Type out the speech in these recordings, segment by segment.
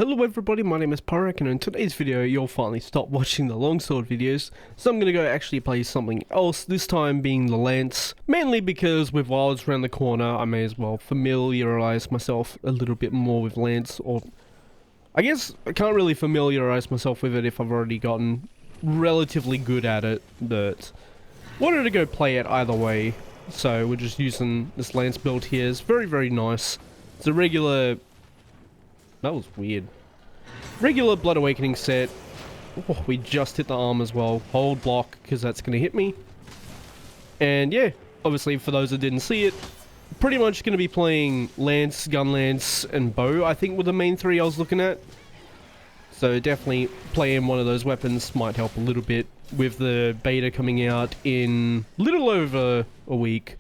Hello everybody, my name is Pyrac, and in today's video you'll finally stop watching the longsword videos, so I'm gonna go actually play something else, this time being the lance, mainly because with wilds around the corner I may as well familiarize myself a little bit more with lance, or I guess I can't really familiarize myself with it if I've already gotten relatively good at it, but wanted to go play it either way, so we're just using this lance build here. It's very nice. It's a regular... That was weird. Regular Blood Awakening set. Oh, we just hit the arm as well. Hold block, because that's going to hit me. And yeah, obviously for those that didn't see it, pretty much going to be playing Lance, Gunlance, and Bow, I think were the main three I was looking at. So definitely playing one of those weapons might help a little bit with the beta coming out in little over a week.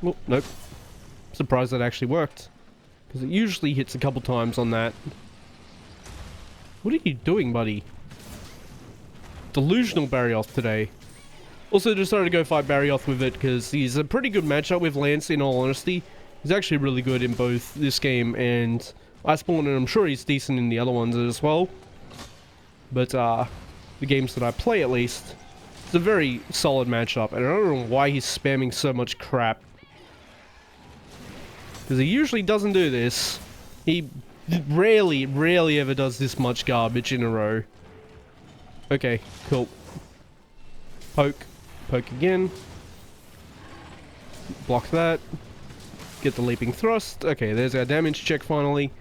Oh, nope. Surprised that actually worked. Because it usually hits a couple times on that. What are you doing, buddy? Delusional Barrioth today. Also decided to go fight Barrioth with it because he's a pretty good matchup with Lance, in all honesty. He's actually really good in both this game and Iceborne, and I'm sure he's decent in the other ones as well. But the games that I play at least, it's a very solid matchup, and I don't know why he's spamming so much crap. Because he usually doesn't do this. He rarely ever does this much garbage in a row. Okay, cool. Poke. Poke again. Block that. Get the leaping thrust. Okay, there's our damage check finally.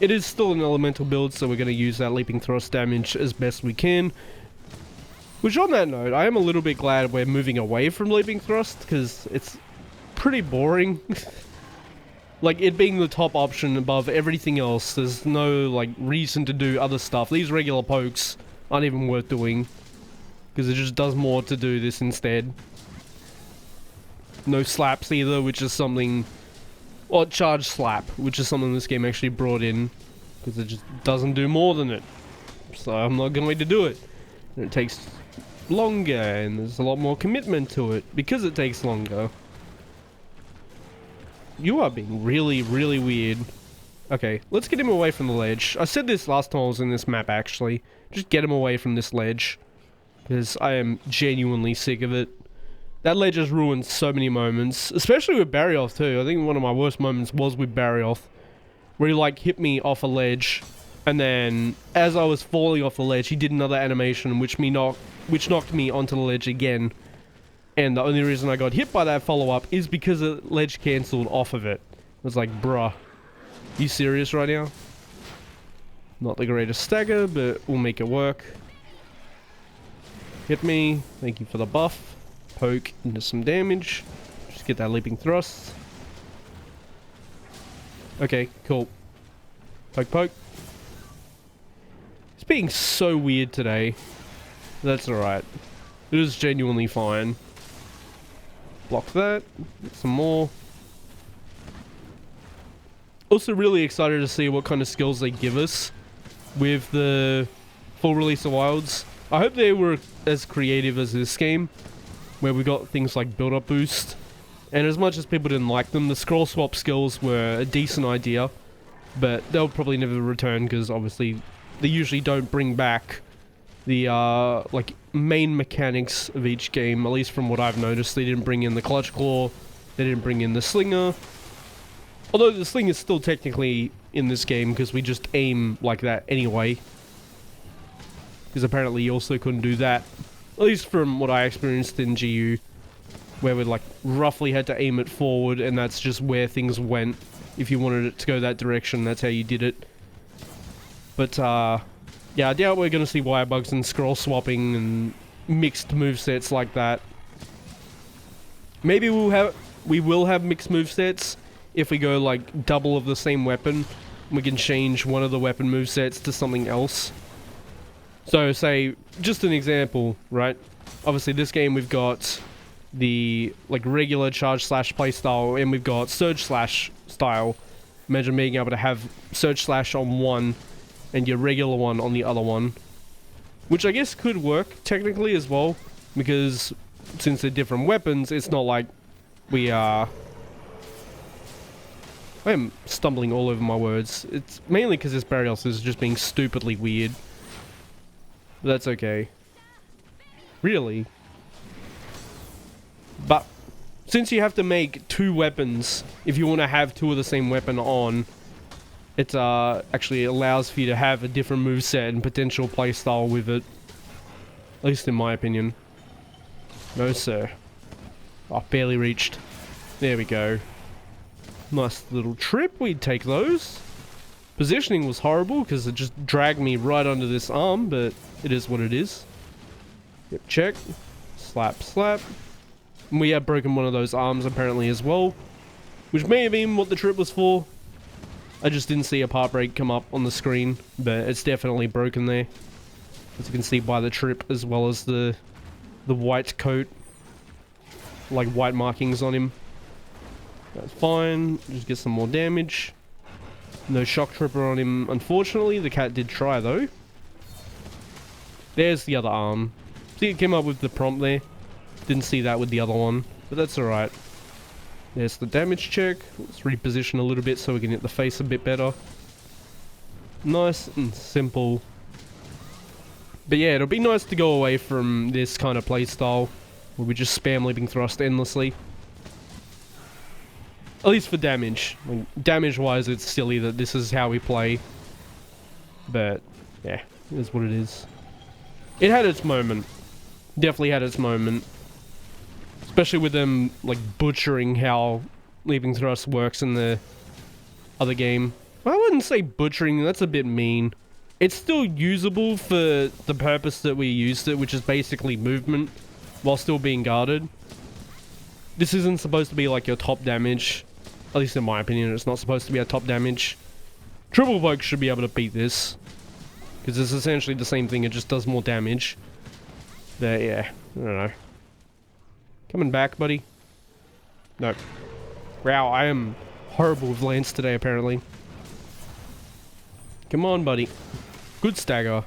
It is still an elemental build, so we're going to use that leaping thrust damage as best we can. Which, on that note, I am a little bit glad we're moving away from leaping thrust, because it's pretty boring. Like, it being the top option above everything else, there's no, like, reason to do other stuff. These regular pokes aren't even worth doing, because it just does more to do this instead. No slaps either, which is something... Or charge slap, which is something this game actually brought in, because it just doesn't do more than it. So I'm not going to do it. And it takes longer, and there's a lot more commitment to it, because it takes longer. You are being really weird. Okay, let's get him away from the ledge. I said this last time I was in this map, actually. Just get him away from this ledge. Because I am genuinely sick of it. That ledge has ruined so many moments. Especially with Barrioth, too. I think one of my worst moments was with Barrioth. Where he, like, hit me off a ledge. And then, as I was falling off the ledge, he did another animation which knocked me onto the ledge again. And the only reason I got hit by that follow-up is because the ledge cancelled off of it. I was like, bruh. You serious right now? Not the greatest stagger, but we'll make it work. Hit me. Thank you for the buff. Poke into some damage. Just get that leaping thrust. Okay, cool. Poke, poke. It's being so weird today. That's alright. It is genuinely fine. Block that. Get some more. Also really excited to see what kind of skills they give us with the full release of Wilds. I hope they were as creative as this game, where we got things like build-up boost. And as much as people didn't like them, the scroll swap skills were a decent idea, but they'll probably never return because obviously they usually don't bring back the like main mechanics of each game. At least from what I've noticed, they didn't bring in the clutch claw, they didn't bring in the slinger, although the sling is still technically in this game because we just aim like that anyway, because apparently you also couldn't do that, at least from what I experienced in GU, where we like roughly had to aim it forward, and that's just where things went. If you wanted it to go that direction, that's how you did it. But yeah, I doubt we're going to see wire bugs and scroll swapping and mixed movesets like that. Maybe we will have mixed movesets if we go like double of the same weapon. We can change one of the weapon movesets to something else. So say, just an example, right? Obviously this game we've got the like regular charge slash playstyle, and we've got surge slash style. Imagine being able to have surge slash on one and your regular one on the other one, which I guess could work technically as well, because since they're different weapons, it's not like we are I am stumbling all over my words. It's mainly because this Barrios is just being stupidly weird. But that's okay. Really? But since you have to make 2 weapons, if you want to have 2 of the same weapon on, it actually allows for you to have a different moveset and potential playstyle with it. At least in my opinion. No sir. Oh, barely reached. There we go. Nice little trip, we'd take those. Positioning was horrible because it just dragged me right under this arm, but it is what it is. Yep, check. Slap, slap. And we have broken one of those arms apparently as well, which may have been what the trip was for. I just didn't see a part break come up on the screen, but it's definitely broken there. As you can see by the trip as well as the white coat, like white markings on him. That's fine. Just get some more damage. No shock tripper on him, unfortunately. The cat did try though. There's the other arm. See, it came up with the prompt there. Didn't see that with the other one, but that's alright. There's the damage check. Let's reposition a little bit so we can hit the face a bit better. Nice and simple. But yeah, it'll be nice to go away from this kind of playstyle where we just spam leaping thrust endlessly. At least for damage. Like, damage-wise, it's silly that this is how we play. But, yeah, it is what it is. It had its moment. Definitely had its moment. Especially with them, like, butchering how leaping thrust works in the other game. I wouldn't say butchering, that's a bit mean. It's still usable for the purpose that we used it, which is basically movement, while still being guarded. This isn't supposed to be like your top damage. At least in my opinion, it's not supposed to be a top damage. Triple Poke should be able to beat this. Because it's essentially the same thing, it just does more damage. But yeah, I don't know. Coming back, buddy? No. Wow, I am horrible with Lance today, apparently. Come on, buddy. Good stagger.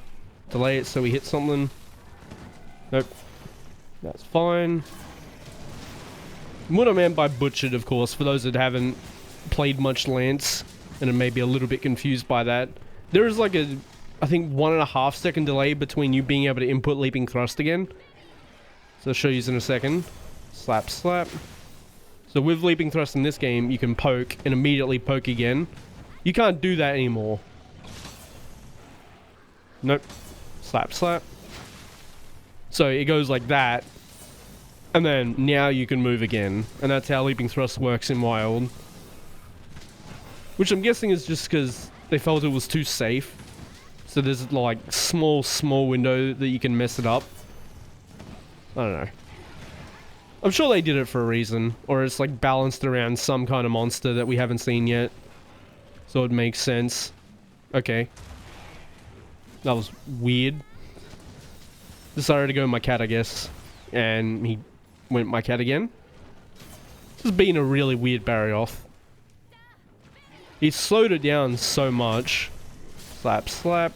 Delay it so we hit something. Nope. That's fine. What I meant by butchered, of course, for those that haven't played much Lance and are maybe a little bit confused by that, there is like a, I think, 1.5 second delay between you being able to input leaping thrust again. So I'll show you in a second. Slap, slap. So with leaping thrust in this game, you can poke and immediately poke again. You can't do that anymore. Nope. Slap, slap. So it goes like that. And then now you can move again. And that's how leaping thrust works in Wild. Which I'm guessing is just because they felt it was too safe. So there's like small window that you can mess it up. I don't know. I'm sure they did it for a reason. Or it's like balanced around some kind of monster that we haven't seen yet. So it makes sense. Okay. That was weird. Decided to go with my cat, I guess. And he went my cat again. This has been a really weird Barrios. He slowed it down so much. Slap, slap.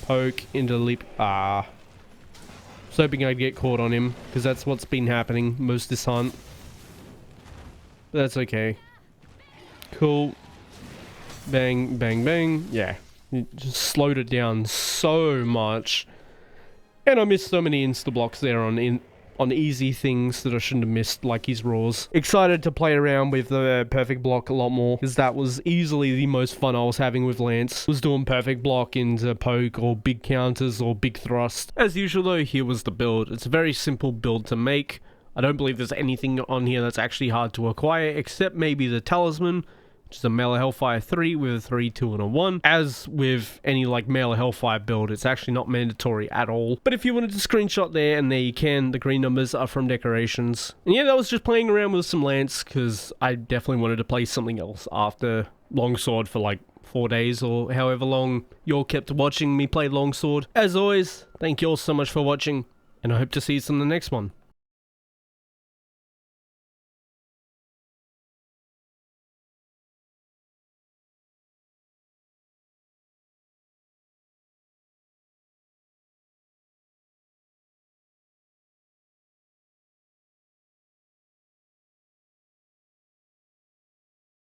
Poke into leap. Ah. I was hoping I'd get caught on him, because that's what's been happening most this hunt. But that's okay. Cool. Bang, bang, bang. Yeah. He just slowed it down so much. And I missed so many insta-blocks there on easy things that I shouldn't have missed, like his roars. Excited to play around with the perfect block a lot more, because that was easily the most fun I was having with Lance, was doing perfect block into poke or big counters or big thrust. As usual though, here was the build. It's a very simple build to make. I don't believe there's anything on here that's actually hard to acquire, except maybe the talisman, which is a Melee Hellfire 3 with a 3, 2, and a 1. As with any like Melee Hellfire build, it's actually not mandatory at all. But if you wanted to screenshot there, and there you can, the green numbers are from decorations. And yeah, that was just playing around with some Lance, because I definitely wanted to play something else after Longsword for like 4 days, or however long you all kept watching me play Longsword. As always, thank you all so much for watching, and I hope to see you in the next one.